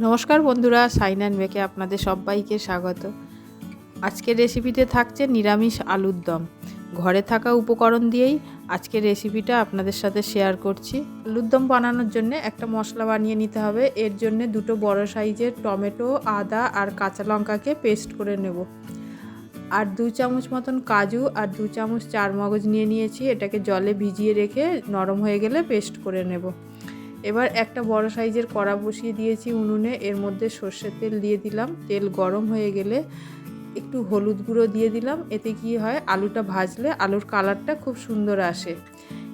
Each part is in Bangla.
নমস্কার বন্ধুরা, সাইন অ্যান্ড বেকে আপনাদের সবাইকে স্বাগত। আজকের রেসিপিতে থাকছে নিরামিষ আলুর দম। ঘরে থাকা উপকরণ দিয়েই আজকের রেসিপিটা আপনাদের সাথে শেয়ার করছি। আলুর দম বানানোর জন্য একটা মশলা বানিয়ে নিতে হবে। এর জন্য দুটো বড় সাইজের টমেটো, আদা আর কাঁচা লঙ্কাকে পেস্ট করে নেব। আর 2 চামচ মতন কাজু আর 2 চামচ চারমগজ নিয়েছি। এটাকে জলে ভিজিয়ে রেখে নরম হয়ে গেলে পেস্ট করে নেব। এবার একটা বড় সাইজের কড়া বসিয়ে দিয়েছি উনুনে। এর মধ্যে সর্ষের তেল দিয়ে দিলাম। তেল গরম হয়ে গেলে একটু হলুদ গুঁড়ো দিয়ে দিলাম। এতে কি হয়, আলুটা ভাজলে আলুর কালারটা খুব সুন্দর আসে।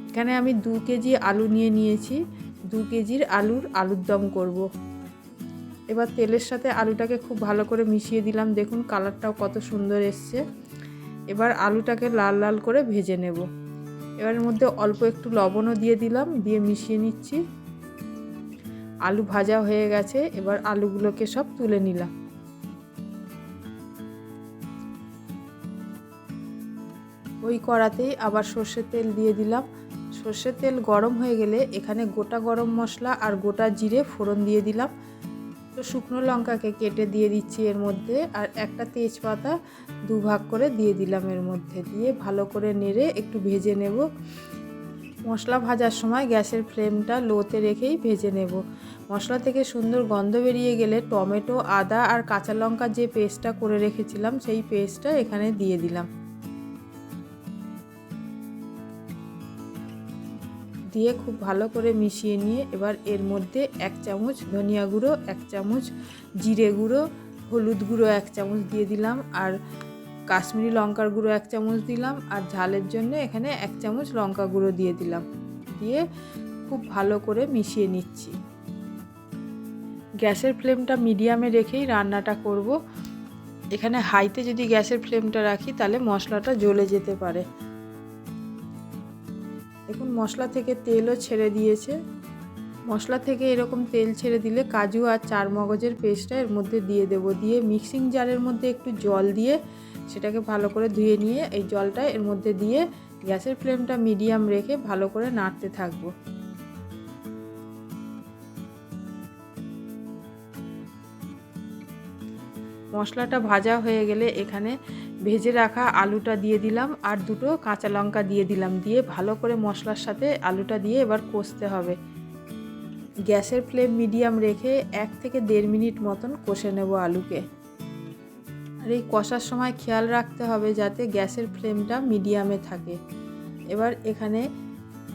এখানে আমি 2 কেজি আলু নিয়েছি। 2 কেজির আলুর দম করব। এবার তেলের সাথে আলুটাকে খুব ভালো করে মিশিয়ে দিলাম। দেখুন কালারটাও কত সুন্দর এসছে। এবার আলুটাকে লাল লাল করে ভেজে নেব। এবার এর মধ্যে অল্প একটু লবণও দিয়ে দিলাম, দিয়ে মিশিয়ে নিচ্ছি। আলু ভাজা হয়ে গেছে। এবার আলুগুলোকে সব তুলে নিলাম। ওই কড়াতেই আবার সর্ষের তেল দিয়ে দিলাম। সর্ষের তেল গরম হয়ে গেলে এখানে গোটা গরম মশলা আর গোটা জিরে ফোড়ন দিয়ে দিলাম। তো শুকনো লঙ্কাকে কেটে দিয়ে দিচ্ছি এর মধ্যে, আর একটা তেজপাতা 2 ভাগ করে দিয়ে দিলাম এর মধ্যে। দিয়ে ভালো করে নেড়ে একটু ভেজে নেব। মশলা ভাজার সময় গ্যাসের ফ্লেমটা লোতে রেখেই ভেজে নেব। মশলা থেকে সুন্দর গন্ধ বেরিয়ে গেলে টমেটো, আদা আর কাঁচা লঙ্কা যে পেস্টটা করে রেখেছিলাম সেই পেস্টটা এখানে দিয়ে দিলাম। দিয়ে খুব ভালো করে মিশিয়ে নিয়ে এবার এর মধ্যে 1 চামচ ধনিয়া গুঁড়ো, 1 চামচ জিরে গুঁড়ো, হলুদ গুঁড়ো 1 চামচ দিয়ে দিলাম, আর কাশ্মীরি লঙ্কার গুঁড়ো 1 চামচ দিলাম, আর ঝালের জন্য এখানে 1 চামচ লঙ্কা গুঁড়ো দিয়ে দিলাম। দিয়ে খুব ভালো করে মিশিয়ে নিচ্ছি। গ্যাসের ফ্লেমটা মিডিয়ামে রেখেই রান্নাটা করব। এখানে হাইতে যদি গ্যাসের ফ্লেমটা রাখি তাহলে মশলাটা জ্বলে যেতে পারে। দেখুন মশলা থেকে তেলও ছেড়ে দিয়েছে। মশলা থেকে এরকম তেল ছেড়ে দিলে কাজু আর চারমগজের পেস্টটা এর মধ্যে দিয়ে দেব। দিয়ে মিক্সিং জারের মধ্যে একটু জল দিয়ে সেটাকে ভালো করে ধুয়ে নিয়ে এই জলটা এর মধ্যে দিয়ে গ্যাসের ফ্লেমটা মিডিয়াম রেখে ভালো করে নাড়তে থাকবো। মশলাটা ভাজা হয়ে গেলে এখানে ভেজে রাখা আলুটা দিয়ে দিলাম আর দুটো কাঁচা লঙ্কা দিয়ে দিলাম। দিয়ে ভালো করে মশলার সাথে আলুটা দিয়ে এবার কষতে হবে। গ্যাসের ফ্লেম মিডিয়াম রেখে 1 থেকে 1.5 মিনিট মতন কষে নেব আলুকে। আর এই কষার সময় খেয়াল রাখতে হবে যাতে গ্যাসের ফ্লেমটা মিডিয়ামে থাকে। এবার এখানে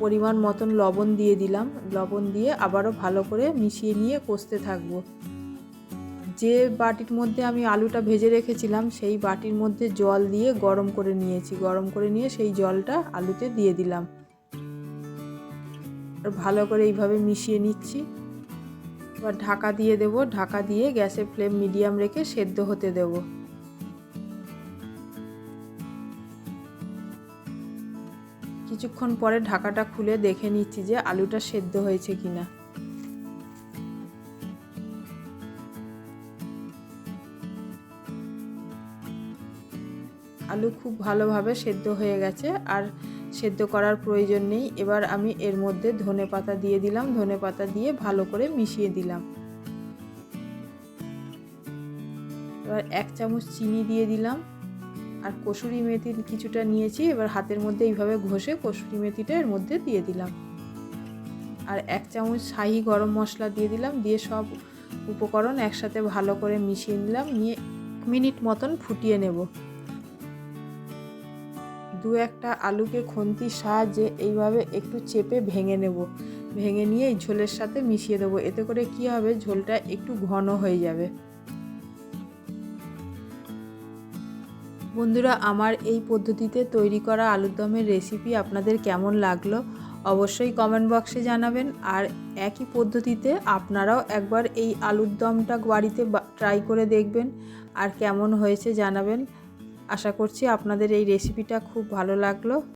পরিমাণ মতন লবণ দিয়ে দিলাম। লবণ দিয়ে আবারও ভালো করে মিশিয়ে নিয়ে কষতে থাকবো। যে বাটির মধ্যে আমি আলুটা ভেজে রেখেছিলাম সেই বাটির মধ্যে জল দিয়ে গরম করে নিয়েছি। গরম করে নিয়ে সেই জলটা আলুতে দিয়ে দিলাম। আর ভালো করে এইভাবে মিশিয়ে নিচ্ছি। এবার ঢাকা দিয়ে দেব। ঢাকা দিয়ে গ্যাসের ফ্লেম মিডিয়াম রেখে সেদ্ধ হতে দেব। কিছুক্ষণ পরে ঢাকাটা খুলে দেখে নিচ্ছি যে আলুটা সেদ্ধ হয়েছে কিনা। আলু খুব ভালোভাবে সেদ্ধ হয়ে গেছে, আর সেদ্ধ করার প্রয়োজন নেই। এবার আমি এর মধ্যে ধনেপাতা দিয়ে দিলাম। ধনেপাতা দিয়ে ভালো করে মিশিয়ে দিলাম। এবার 1 চামচ চিনি দিয়ে দিলাম, আর কসুরি মেথি কিছুটা নিয়েছি। এবার হাতের মধ্যে এইভাবে ঘষে কসুরি মেথিটা এর মধ্যে দিয়ে দিলাম। আর 1 চামচ শাহি গরম মশলা দিয়ে দিলাম। দিয়ে সব উপকরণ একসাথে ভালো করে মিশিয়ে নিলাম। নিয়ে 1 মিনিট মতন ফুটিয়ে নেব। 2-1টা আলুকে খুন্তির সাহায্যে এইভাবে একটু চেপে ভেঙে নেব। ভেঙে নিয়ে এই ঝোলের সাথে মিশিয়ে দেবো। এতে করে কি হবে, ঝোলটা একটু ঘন হয়ে যাবে। বন্ধুরা, আমার এই পদ্ধতিতে তৈরি করা আলুর দমের রেসিপি আপনাদের কেমন লাগলো অবশ্যই কমেন্ট বক্সে জানাবেন। আর একই পদ্ধতিতে আপনারাও একবার এই আলুর দমটা বাড়িতে ট্রাই করে দেখবেন আর কেমন হয়েছে জানাবেন। আশা করছি আপনাদের এই রেসিপিটা খুব ভালো লাগলো।